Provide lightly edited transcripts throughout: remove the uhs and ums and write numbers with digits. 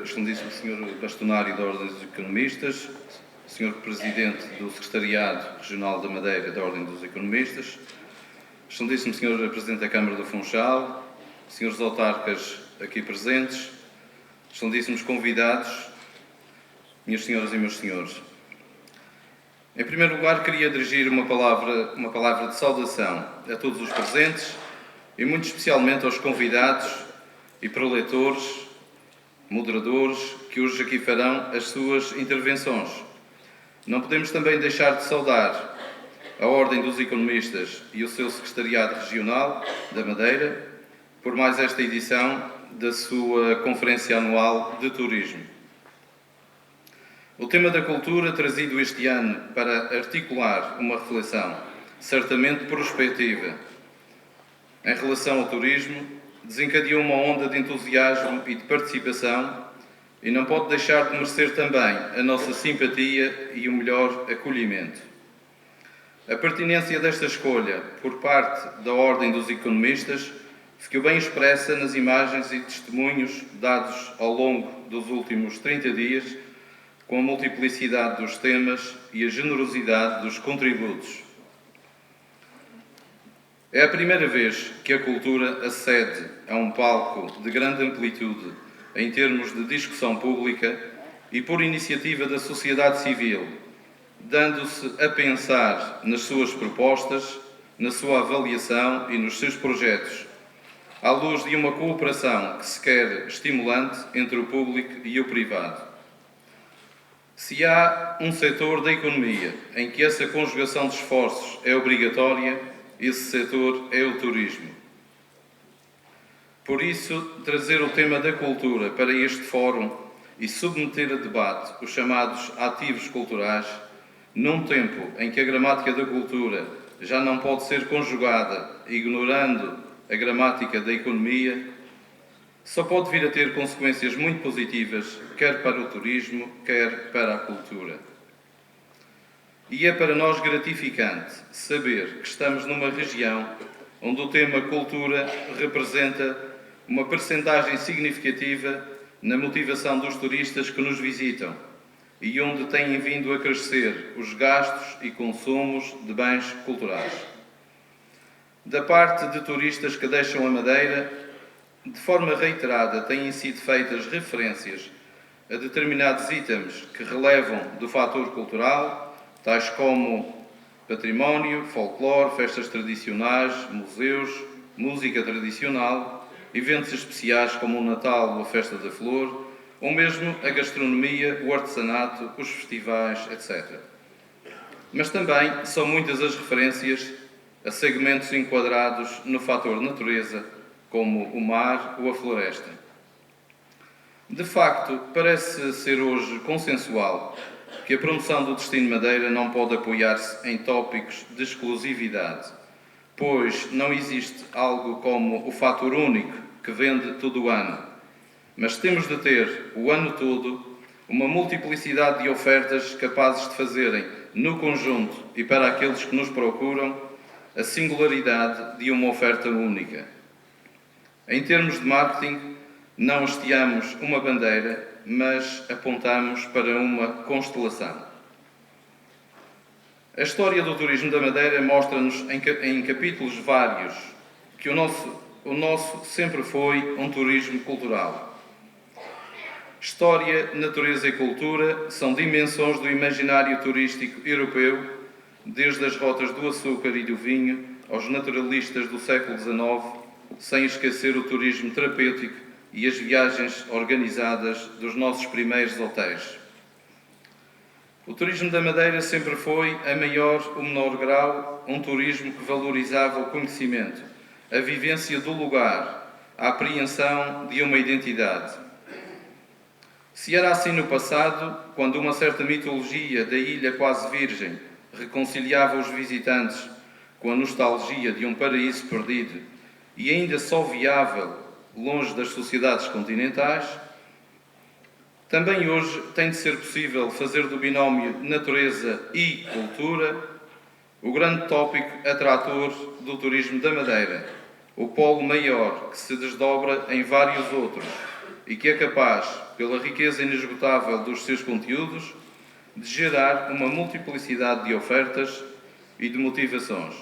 Excelentíssimo Sr. Bastonário da Ordem dos Economistas, Sr. Presidente do Secretariado Regional da Madeira da Ordem dos Economistas, Excelentíssimo Sr. Presidente da Câmara do Funchal, Srs. Autarcas aqui presentes, Excelentíssimos convidados, minhas senhoras e meus senhores. Em primeiro lugar, queria dirigir uma palavra de saudação a todos os presentes e muito especialmente aos convidados e preletores, moderadores, que hoje aqui farão as suas intervenções. Não podemos também deixar de saudar a Ordem dos Economistas e o seu Secretariado Regional da Madeira por mais esta edição da sua Conferência Anual de Turismo. O tema da cultura, trazido este ano para articular uma reflexão certamente prospectiva em relação ao turismo, desencadeou uma onda de entusiasmo e de participação e não pode deixar de merecer também a nossa simpatia e o melhor acolhimento. A pertinência desta escolha por parte da Ordem dos Economistas ficou bem expressa nas imagens e testemunhos dados ao longo dos últimos 30 dias, com a multiplicidade dos temas e a generosidade dos contributos. É a primeira vez que a cultura acede a um palco de grande amplitude em termos de discussão pública e por iniciativa da sociedade civil, dando-se a pensar nas suas propostas, na sua avaliação e nos seus projetos, à luz de uma cooperação que se quer estimulante entre o público e o privado. Se há um setor da economia em que essa conjugação de esforços é obrigatória, esse setor é o turismo. Por isso, trazer o tema da cultura para este fórum e submeter a debate os chamados ativos culturais, num tempo em que a gramática da cultura já não pode ser conjugada, ignorando a gramática da economia, só pode vir a ter consequências muito positivas, quer para o turismo, quer para a cultura. E é para nós gratificante saber que estamos numa região onde o tema cultura representa uma percentagem significativa na motivação dos turistas que nos visitam e onde têm vindo a crescer os gastos e consumos de bens culturais. Da parte de turistas que deixam a Madeira, de forma reiterada têm sido feitas referências a determinados itens que relevam do fator cultural, tais como património, folclore, festas tradicionais, museus, música tradicional, eventos especiais como o Natal ou a Festa da Flor, ou mesmo a gastronomia, o artesanato, os festivais, etc. Mas também são muitas as referências a segmentos enquadrados no fator natureza, como o mar ou a floresta. De facto, parece ser hoje consensual que a promoção do destino Madeira não pode apoiar-se em tópicos de exclusividade, pois não existe algo como o fator único que vende todo o ano, mas temos de ter o ano todo uma multiplicidade de ofertas capazes de fazerem, no conjunto e para aqueles que nos procuram, a singularidade de uma oferta única. Em termos de marketing, não hasteamos uma bandeira, mas apontamos para uma constelação. A história do turismo da Madeira mostra-nos em capítulos vários que o nosso sempre foi um turismo cultural. História, natureza e cultura são dimensões do imaginário turístico europeu, desde as rotas do açúcar e do vinho aos naturalistas do século XIX, sem esquecer o turismo terapêutico e as viagens organizadas dos nossos primeiros hotéis. O turismo da Madeira sempre foi, a maior ou menor grau, um turismo que valorizava o conhecimento, a vivência do lugar, a apreensão de uma identidade. Se era assim no passado, quando uma certa mitologia da ilha quase virgem reconciliava os visitantes com a nostalgia de um paraíso perdido e ainda só viável longe das sociedades continentais, também hoje tem de ser possível fazer do binómio natureza e cultura o grande tópico atrator do turismo da Madeira, o polo maior que se desdobra em vários outros, e que é capaz, pela riqueza inesgotável dos seus conteúdos, de gerar uma multiplicidade de ofertas e de motivações.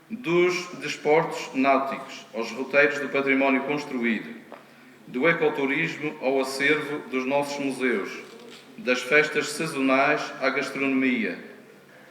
Dos desportos náuticos aos roteiros do património construído, do ecoturismo ao acervo dos nossos museus, das festas sazonais à gastronomia,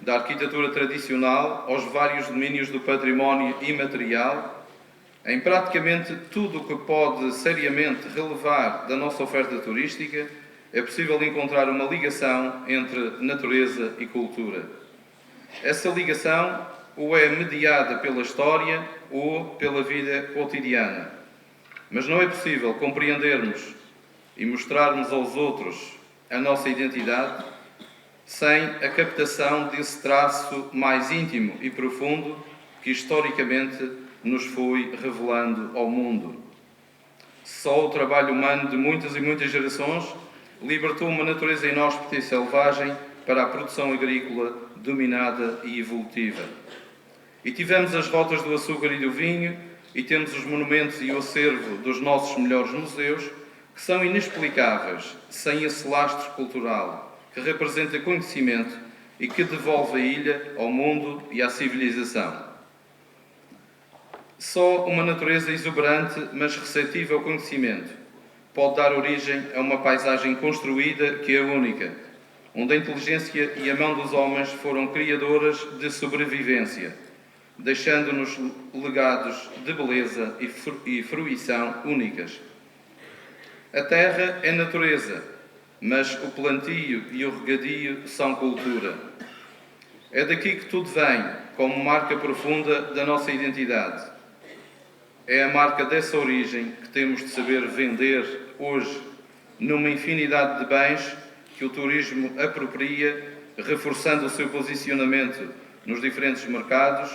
da arquitetura tradicional aos vários domínios do património imaterial, em praticamente tudo o que pode seriamente relevar da nossa oferta turística, é possível encontrar uma ligação entre natureza e cultura. Essa ligação ou é mediada pela história ou pela vida cotidiana. Mas não é possível compreendermos e mostrarmos aos outros a nossa identidade sem a captação desse traço mais íntimo e profundo que historicamente nos foi revelando ao mundo. Só o trabalho humano de muitas e muitas gerações libertou uma natureza inóspita e selvagem para a produção agrícola dominada e evolutiva. E tivemos as rotas do açúcar e do vinho, e temos os monumentos e o acervo dos nossos melhores museus, que são inexplicáveis sem esse lastro cultural, que representa conhecimento e que devolve a ilha ao mundo e à civilização. Só uma natureza exuberante, mas receptiva ao conhecimento, pode dar origem a uma paisagem construída que é única, onde a inteligência e a mão dos homens foram criadoras de sobrevivência, deixando-nos legados de beleza e fruição únicas. A terra é natureza, mas o plantio e o regadio são cultura. É daqui que tudo vem, como marca profunda da nossa identidade. É a marca dessa origem que temos de saber vender hoje, numa infinidade de bens que o turismo apropria, reforçando o seu posicionamento nos diferentes mercados,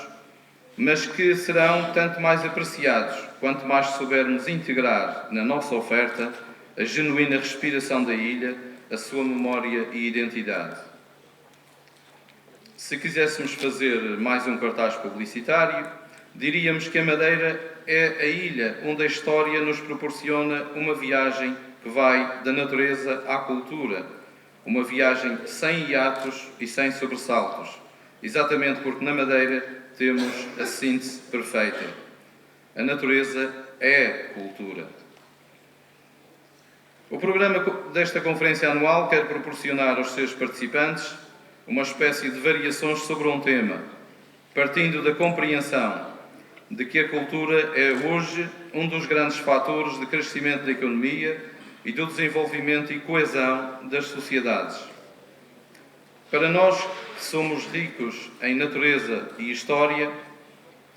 mas que serão tanto mais apreciados quanto mais soubermos integrar na nossa oferta a genuína respiração da ilha, a sua memória e identidade. Se quiséssemos fazer mais um cartaz publicitário, diríamos que a Madeira é a ilha onde a história nos proporciona uma viagem que vai da natureza à cultura, uma viagem sem hiatos e sem sobressaltos, exatamente porque na Madeira temos a síntese perfeita. A natureza é cultura. O programa desta conferência anual quer proporcionar aos seus participantes uma espécie de variações sobre um tema, partindo da compreensão de que a cultura é hoje um dos grandes fatores de crescimento da economia e do desenvolvimento e coesão das sociedades. Para nós que somos ricos em natureza e história,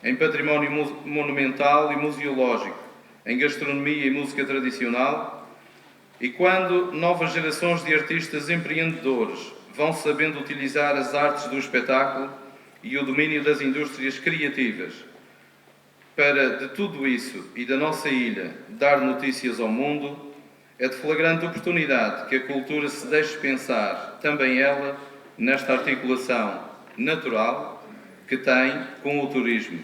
em património monumental e museológico, em gastronomia e música tradicional, e quando novas gerações de artistas empreendedores vão sabendo utilizar as artes do espetáculo e o domínio das indústrias criativas para, de tudo isso e da nossa ilha, dar notícias ao mundo, é de flagrante oportunidade que a cultura se deixe pensar, também ela, nesta articulação natural que tem com o turismo.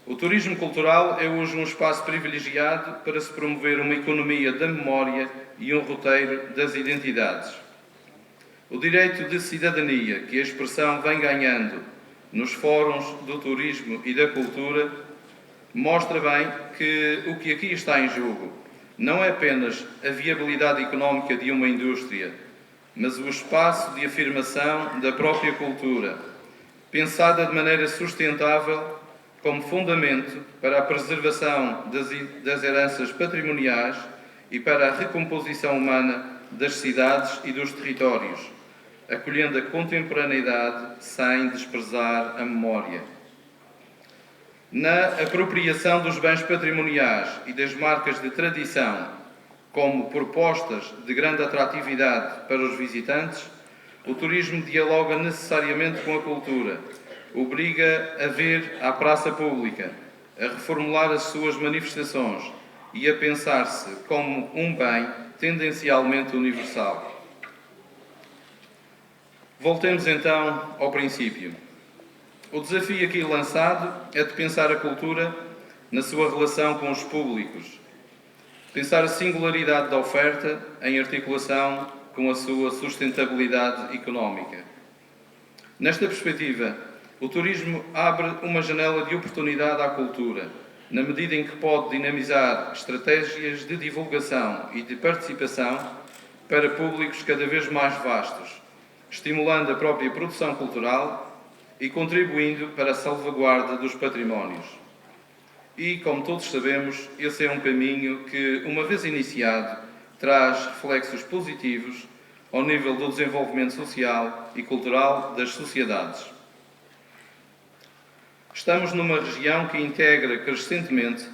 O turismo cultural é hoje um espaço privilegiado para se promover uma economia da memória e um roteiro das identidades. O direito de cidadania que a expressão vem ganhando nos fóruns do turismo e da cultura mostra bem que o que aqui está em jogo não é apenas a viabilidade económica de uma indústria, mas o espaço de afirmação da própria cultura, pensada de maneira sustentável como fundamento para a preservação das heranças patrimoniais e para a recomposição humana das cidades e dos territórios, acolhendo a contemporaneidade sem desprezar a memória. Na apropriação dos bens patrimoniais e das marcas de tradição como propostas de grande atratividade para os visitantes, o turismo dialoga necessariamente com a cultura, obriga a ver à praça pública, a reformular as suas manifestações e a pensar-se como um bem tendencialmente universal. Voltemos então ao princípio. O desafio aqui lançado é de pensar a cultura na sua relação com os públicos. Pensar a singularidade da oferta em articulação com a sua sustentabilidade económica. Nesta perspectiva, o turismo abre uma janela de oportunidade à cultura, na medida em que pode dinamizar estratégias de divulgação e de participação para públicos cada vez mais vastos, estimulando a própria produção cultural e contribuindo para a salvaguarda dos patrimónios. E, como todos sabemos, esse é um caminho que, uma vez iniciado, traz reflexos positivos ao nível do desenvolvimento social e cultural das sociedades. Estamos numa região que integra crescentemente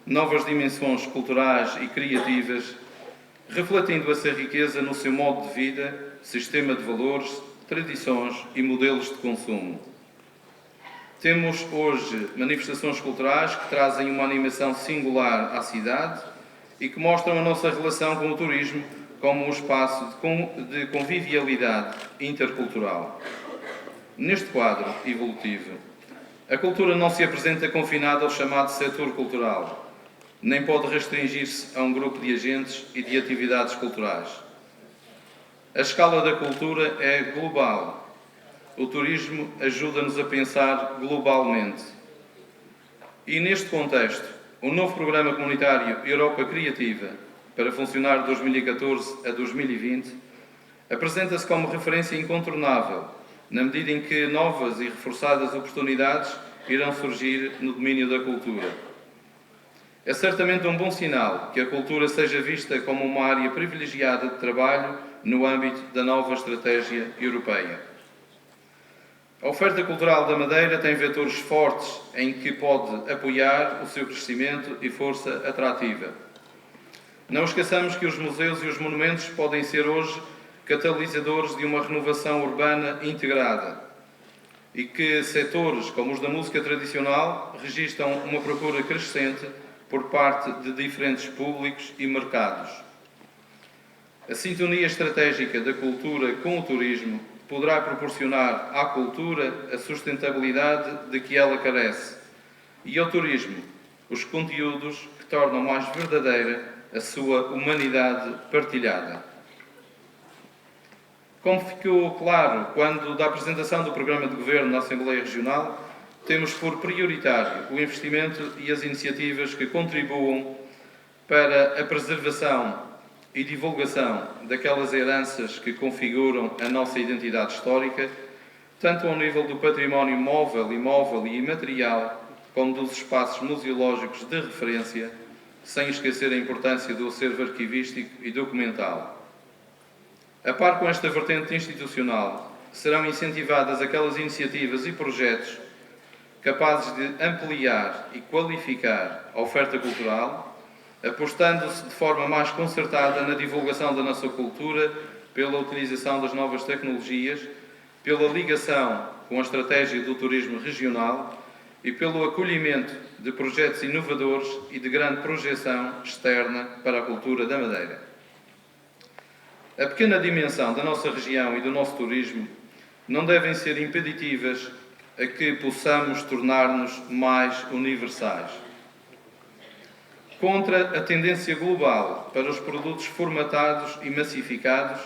novas dimensões culturais e criativas, refletindo essa riqueza no seu modo de vida, sistema de valores, tradições e modelos de consumo. Temos hoje manifestações culturais que trazem uma animação singular à cidade e que mostram a nossa relação com o turismo como um espaço de convivialidade intercultural. Neste quadro evolutivo, a cultura não se apresenta confinada ao chamado setor cultural, nem pode restringir-se a um grupo de agentes e de atividades culturais. A escala da cultura é global. O turismo ajuda-nos a pensar globalmente. E neste contexto, o novo programa comunitário Europa Criativa, para funcionar de 2014 a 2020, apresenta-se como referência incontornável, na medida em que novas e reforçadas oportunidades irão surgir no domínio da cultura. É certamente um bom sinal que a cultura seja vista como uma área privilegiada de trabalho no âmbito da nova estratégia europeia. A oferta cultural da Madeira tem vetores fortes em que pode apoiar o seu crescimento e força atrativa. Não esqueçamos que os museus e os monumentos podem ser hoje catalisadores de uma renovação urbana integrada e que setores como os da música tradicional registram uma procura crescente por parte de diferentes públicos e mercados. A sintonia estratégica da cultura com o turismo poderá proporcionar à cultura a sustentabilidade de que ela carece e ao turismo os conteúdos que tornam mais verdadeira a sua humanidade partilhada. Como ficou claro quando da apresentação do programa de governo na Assembleia Regional, temos por prioritário o investimento e as iniciativas que contribuam para a preservação e divulgação daquelas heranças que configuram a nossa identidade histórica, tanto ao nível do património móvel, imóvel e imaterial, como dos espaços museológicos de referência, sem esquecer a importância do acervo arquivístico e documental. A par com esta vertente institucional, serão incentivadas aquelas iniciativas e projetos capazes de ampliar e qualificar a oferta cultural, apostando-se de forma mais concertada na divulgação da nossa cultura, pela utilização das novas tecnologias, pela ligação com a estratégia do turismo regional e pelo acolhimento de projetos inovadores e de grande projeção externa para a cultura da Madeira. A pequena dimensão da nossa região e do nosso turismo não devem ser impeditivas a que possamos tornar-nos mais universais. Contra a tendência global para os produtos formatados e massificados,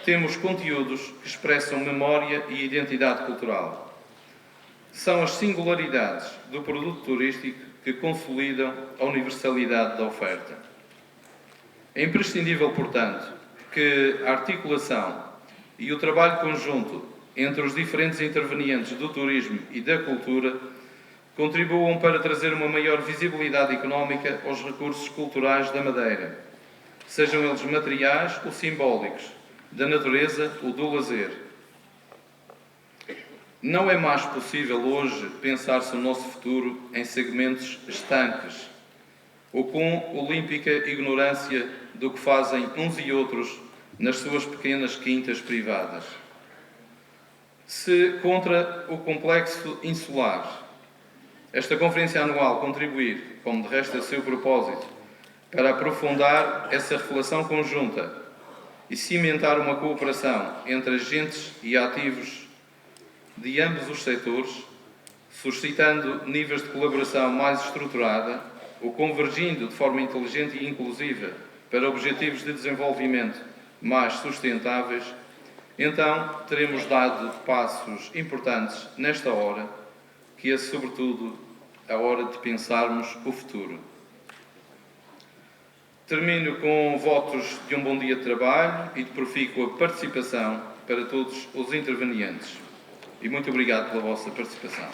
temos conteúdos que expressam memória e identidade cultural. São as singularidades do produto turístico que consolidam a universalidade da oferta. É imprescindível, portanto, que a articulação e o trabalho conjunto entre os diferentes intervenientes do turismo e da cultura contribuam para trazer uma maior visibilidade económica aos recursos culturais da Madeira, sejam eles materiais ou simbólicos, da natureza ou do lazer. Não é mais possível hoje pensar-se o nosso futuro em segmentos estanques ou com olímpica ignorância do que fazem uns e outros nas suas pequenas quintas privadas. Se contra o complexo insular esta conferência anual contribuir, como de resto é seu propósito, para aprofundar essa reflexão conjunta e cimentar uma cooperação entre agentes e ativos de ambos os setores, suscitando níveis de colaboração mais estruturada ou convergindo de forma inteligente e inclusiva para objetivos de desenvolvimento mais sustentáveis, então teremos dado passos importantes nesta hora, que é sobretudo a hora de pensarmos o futuro. Termino com votos de um bom dia de trabalho e de profícua participação para todos os intervenientes. E muito obrigado pela vossa participação.